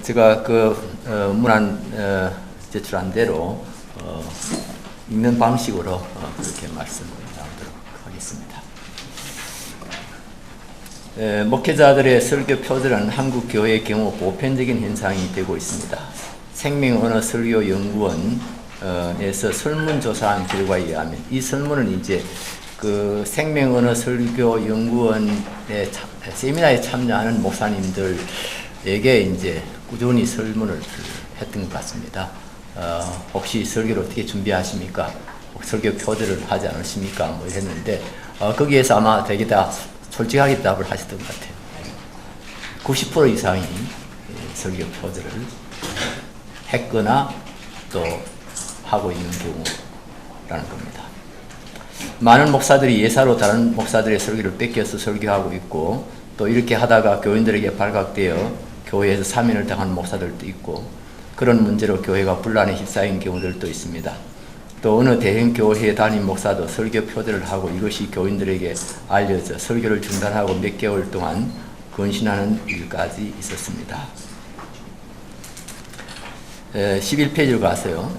제가 문안 제출한 대로 읽는 방식으로 그렇게 말씀을 나누도록 하겠습니다. 목회자들의 설교 표절은 한국 교회의 경우 보편적인 현상이 되고 있습니다. 생명언어 설교연구원에서 설문조사한 결과에 의하면 이 설문은 이제 그 생명언어 설교연구원의 세미나에 참여하는 목사님들에게 이제 꾸준히 설문을 했던 것 같습니다. 혹시 설교를 어떻게 준비하십니까? 설교 표절을 하지 않으십니까? 뭐 했는데 거기에서 아마 되게 다 솔직하게 답을 하셨던 것 같아요. 90% 이상이 설교 표절을 했거나 또 하고 있는 경우라는 겁니다. 많은 목사들이 예사로 다른 목사들의 설교를 뺏겨서 설교하고 있고, 또 이렇게 하다가 교인들에게 발각되어 교회에서 사면을 당한 목사들도 있고, 그런 문제로 교회가 분란에 휩싸인 경우들도 있습니다. 또 어느 대형 교회에 다닌 목사도 설교 표절을 하고 이것이 교인들에게 알려져 설교를 중단하고 몇 개월 동안 근신하는 일까지 있었습니다. 11페이지로 가세요.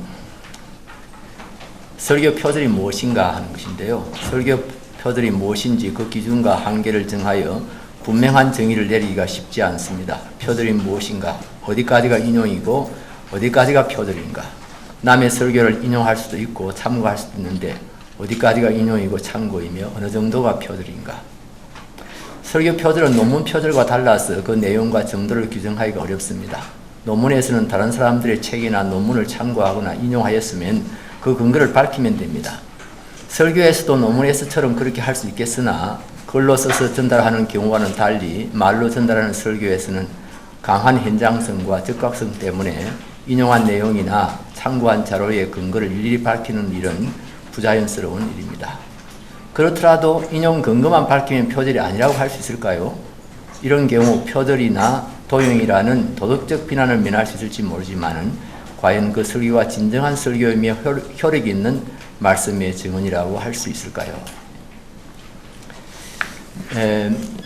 설교 표절이 무엇인가 하는 것인데요. 설교 표절이 무엇인지 그 기준과 한계를 정하여 분명한 정의를 내리기가 쉽지 않습니다. 표절이 무엇인가? 어디까지가 인용이고 어디까지가 표절인가? 남의 설교를 인용할 수도 있고 참고할 수도 있는데 어디까지가 인용이고 참고이며 어느 정도가 표절인가? 설교 표절은 논문 표절과 달라서 그 내용과 정도를 규정하기가 어렵습니다. 논문에서는 다른 사람들의 책이나 논문을 참고하거나 인용하였으면 그 근거를 밝히면 됩니다. 설교에서도 논문에서처럼 그렇게 할 수 있겠으나 글로 써서 전달하는 경우와는 달리 말로 전달하는 설교에서는 강한 현장성과 즉각성 때문에 인용한 내용이나 참고한 자료의 근거를 일일이 밝히는 일은 부자연스러운 일입니다. 그렇더라도 인용 근거만 밝히면 표절이 아니라고 할 수 있을까요? 이런 경우 표절이나 도용이라는 도덕적 비난을 면할 수 있을지 모르지만은 과연 그 설교가 진정한 설교이며 효력이 있는 말씀의 증언이라고 할 수 있을까요?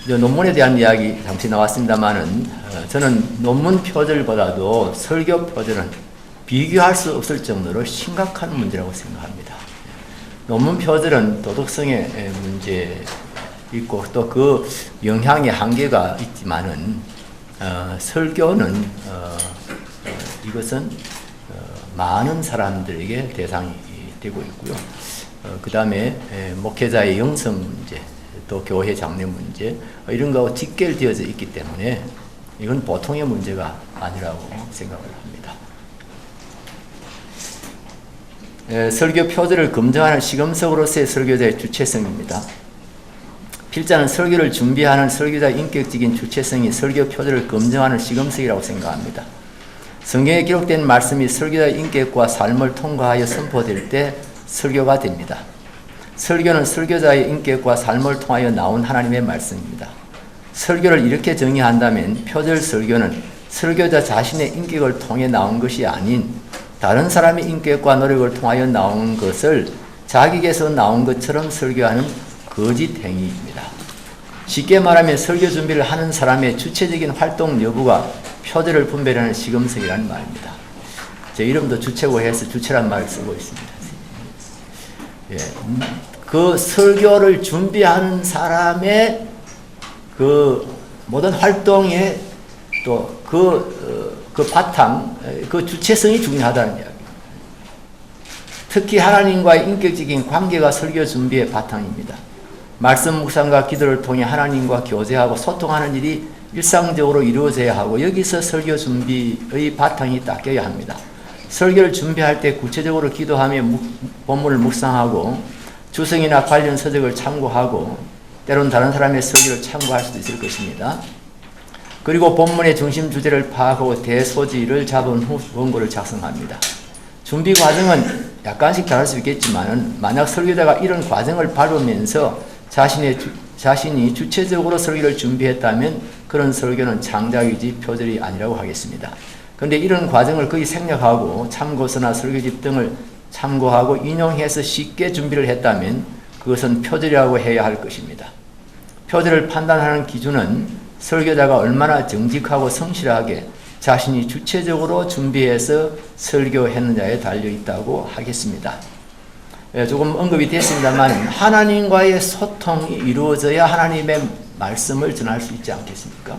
논문에 대한 이야기 잠시 나왔습니다만은 저는 논문 표절보다도 설교 표절은 비교할 수 없을 정도로 심각한 문제라고 생각합니다. 논문 표절은 도덕성의 문제 있고 또 그 영향의 한계가 있지만은 설교는 이것은 많은 사람들에게 대상이 되고 있고요. 그 다음에 목회자의 영성 문제, 또 교회 장례 문제 이런 거하고 직결되어져 있기 때문에 이건 보통의 문제가 아니라고 생각을 합니다. 설교 표절을 검증하는 시금석으로서의 설교자의 주체성입니다. 필자는 설교를 준비하는 설교자의 인격적인 주체성이 설교 표절을 검증하는 시금석이라고 생각합니다. 성경에 기록된 말씀이 설교자의 인격과 삶을 통과하여 선포될 때 설교가 됩니다. 설교는 설교자의 인격과 삶을 통하여 나온 하나님의 말씀입니다. 설교를 이렇게 정의한다면 표절 설교는 설교자 자신의 인격을 통해 나온 것이 아닌 다른 사람의 인격과 노력을 통하여 나온 것을 자기에게서 나온 것처럼 설교하는 거짓 행위입니다. 쉽게 말하면 설교 준비를 하는 사람의 주체적인 활동 여부가 표절을 분별하는 시금석이라는 말입니다. 제 이름도 주체고 해서 주체란 말을 쓰고 있습니다. 그 설교를 준비하는 사람의 그 모든 활동에 또 그 바탕, 그 주체성이 중요하다는 이야기입니다. 특히 하나님과의 인격적인 관계가 설교 준비의 바탕입니다. 말씀 묵상과 기도를 통해 하나님과 교제하고 소통하는 일이 일상적으로 이루어져야 하고 여기서 설교 준비의 바탕이 닦여야 합니다. 설교를 준비할 때 구체적으로 기도하며 본문을 묵상하고 주성이나 관련 서적을 참고하고 때론 다른 사람의 설교를 참고할 수도 있을 것입니다. 그리고 본문의 중심 주제를 파악하고 대소지를 잡은 후 원고를 작성합니다. 준비 과정은 약간씩 다를 수 있겠지만 만약 설교자가 이런 과정을 밟으면서 자신이 주체적으로 설교를 준비했다면 그런 설교는 창작이지 표절이 아니라고 하겠습니다. 그런데 이런 과정을 거의 생략하고 참고서나 설교집 등을 참고하고 인용해서 쉽게 준비를 했다면 그것은 표절이라고 해야 할 것입니다. 표절을 판단하는 기준은 설교자가 얼마나 정직하고 성실하게 자신이 주체적으로 준비해서 설교했느냐에 달려있다고 하겠습니다. 조금 언급이 됐습니다만 하나님과의 소통이 이루어져야 하나님의 말씀을 전할 수 있지 않겠습니까?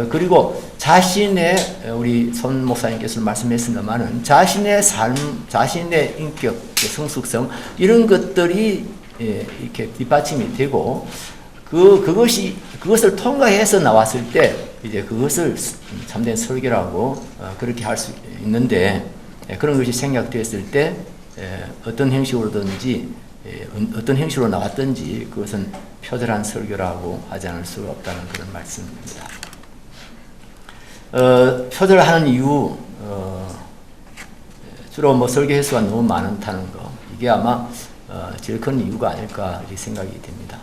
그리고 자신의, 우리 손 목사님께서 말씀했습니다만 자신의 삶, 자신의 인격, 성숙성 이런 것들이 이렇게 뒷받침이 되고 그것을 통과해서 나왔을 때 이제 그것을 참된 설교라고 그렇게 할 수 있는데, 그런 것이 생략되었을 때 어떤 형식으로든지 어떤 형식으로 나왔든지 그것은 표절한 설교라고 하지 않을 수가 없다는 그런 말씀입니다. 표절하는 이유, 주로 뭐 설교 횟수가 너무 많다는 거, 이게 아마 제일 큰 이유가 아닐까 이렇게 생각이 됩니다.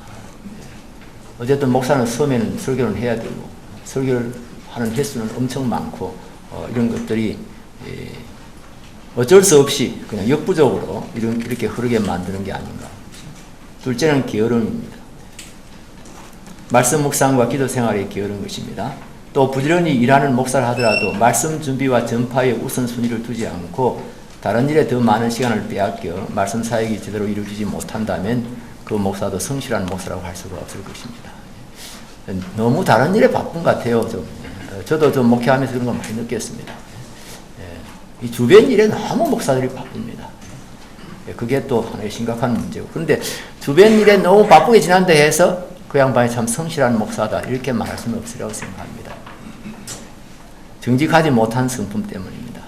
어쨌든 목사는 처음에는 설교를 해야 되고 설교를 하는 횟수는 엄청 많고 이런 것들이 어쩔 수 없이 그냥 역부족으로 이렇게 흐르게 만드는 게 아닌가. 둘째는 게으름입니다. 말씀 묵상과 기도 생활이 게으른 것입니다. 또 부지런히 일하는 목사를 하더라도 말씀 준비와 전파에 우선순위를 두지 않고 다른 일에 더 많은 시간을 빼앗겨 말씀 사역이 제대로 이루어지지 못한다면 그 목사도 성실한 목사라고 할 수가 없을 것입니다. 너무 다른 일에 바쁜 것 같아요. 저도 좀 목회하면서 그런 거 많이 느꼈습니다. 이 주변 일에 너무 목사들이 바쁩니다. 그게 또 하나의 심각한 문제고. 그런데 주변 일에 너무 바쁘게 지난다 해서 그 양반이 참 성실한 목사다 이렇게 말할 수는 없으리라고 생각합니다. 정직하지 못한 성품 때문입니다.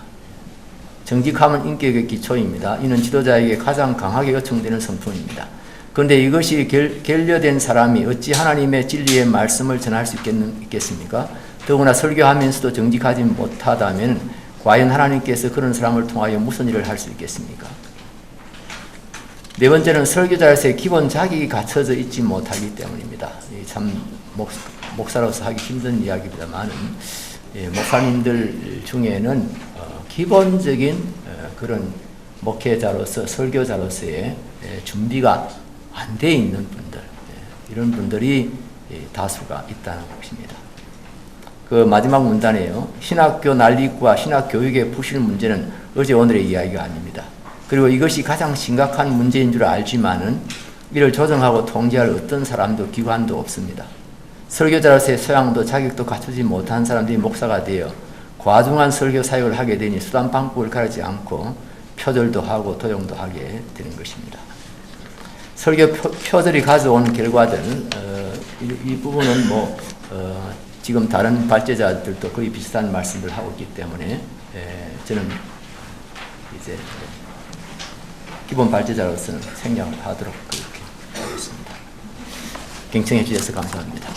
정직함은 인격의 기초입니다. 이는 지도자에게 가장 강하게 요청되는 성품입니다. 그런데 이것이 결여된 사람이 어찌 하나님의 진리의 말씀을 전할 수 있겠습니까? 더구나 설교하면서도 정직하지 못하다면 과연 하나님께서 그런 사람을 통하여 무슨 일을 할 수 있겠습니까? 네 번째는 설교자로서의 기본 자격이 갖춰져 있지 못하기 때문입니다. 참 목사로서 하기 힘든 이야기입니다만 목사님들 중에는 기본적인 그런 목회자로서 설교자로서의 준비가 안 돼 있는 분들, 이런 분들이 다수가 있다는 것입니다. 그 마지막 문단이에요. 신학교 난립과 신학교육의 부실 문제는 어제 오늘의 이야기가 아닙니다. 그리고 이것이 가장 심각한 문제인 줄 알지만은 이를 조정하고 통제할 어떤 사람도 기관도 없습니다. 설교자로서의 소양도 자격도 갖추지 못한 사람들이 목사가 되어 과중한 설교 사역을 하게 되니 수단 방법을 가리지 않고 표절도 하고 도용도 하게 되는 것입니다. 설교 표절이 가져온 결과들, 이 부분은 지금 다른 발제자들도 거의 비슷한 말씀을 하고 있기 때문에 저는 이제 기본 발제자로서는 생략을 하도록 그렇게 하겠습니다. 경청해 주셔서 감사합니다.